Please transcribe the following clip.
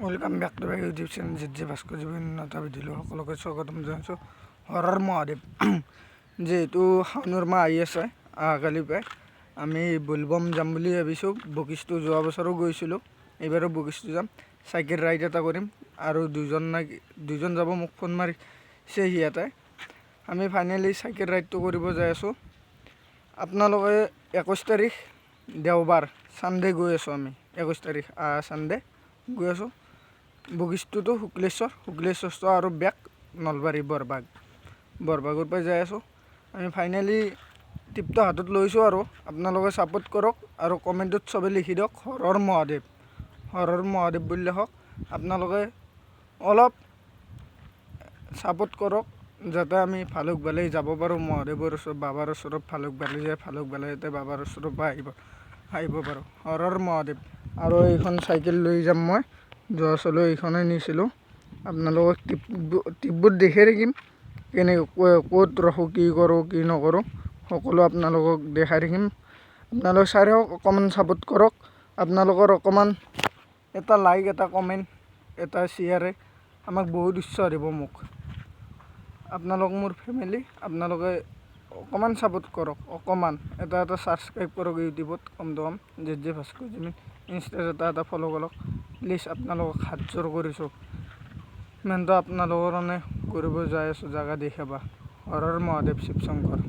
Welcome back to my YouTube channel জে ভাস্কৰ জীৱনতা video' সকলোকে স্বাগতম জনাইছোঁ। হৰৰ মহাদেৱ যিহেতু শাওনৰ মাহ আহি আছে, অহাকালিৰ পৰাই আমি বলবম যাম বুলি ভাবিছোঁ। বশিষ্ঠ যোৱা বছৰো গৈছিলোঁ, এইবাৰো বশিষ্ঠ যাম। চাইকেল ৰাইড এটা কৰিম আৰু দুজন যাব, মোক ফোন মাৰিছে সিহঁতে। আমি ফাইনেলি চাইকেল ৰাইডটো কৰিব যাই আছোঁ। আপোনালোকে 21 তাৰিখ দেওবাৰ ছানডে গৈ আছোঁ। আমি 21 তাৰিখ ছানডে গৈ আছোঁ। বশিষ্ঠটো শুক্লেশ্বৰ আৰু বেক নলবাৰী বৰভাগৰ পৰা যাই আছোঁ। আমি ফাইনেলি টিপটো হাতত লৈছোঁ আৰু আপোনালোকে ছাপোৰ্ট কৰক আৰু কমেণ্টত চবে লিখি দিয়ক হৰৰ মহাদেৱ বুলি লিখক। আপোনালোকে অলপ ছাপোৰ্ট কৰক যাতে আমি ভালুক বালি যাব পাৰোঁ। মহাদেৱৰ ওচৰত, বাবাৰ ওচৰত ভালুক বালি যায়, ভালুক বালি যাতে বাবাৰ ওচৰৰ পৰা আহিব পাৰোঁ। হৰৰ মহাদেৱ। আৰু এইখন চাইকেল লৈ যাম মই, যোৱা চলো এইখনেই নিছিলোঁ। আপোনালোকক টিপবোৰ দেখাই থাকিম, কেনেকৈ ক'ত ৰখোঁ, কি কৰোঁ কি নকৰোঁ সকলো আপোনালোকক দেখাই থাকিম। আপোনালোকে চাই থাকক, অকণমান ছাপোৰ্ট কৰক। আপোনালোকৰ অকণমান এটা লাইক, এটা কমেণ্ট, এটা শ্বেয়াৰে আমাক বহুত উৎসাহ দিব। মোক আপোনালোক মোৰ ফেমিলি, আপোনালোকে অকণমান ছাপোৰ্ট কৰক, অকণমান এটা ছাবস্ক্ৰাইব কৰক ইউটিউবত কমটো কম জে ভাস্কৰ জীৱন। ইনষ্টাত এটা ফ'ল' কৰক প্লিজ। আপোনালোকক হাত জোৰ কৰিছোঁ, ইমানটো আপোনালোকৰ কাৰণে কৰিব যাই আছোঁ, জেগা দেখাবা। হৰৰ মহাদেৱ শিৱ শংকৰ।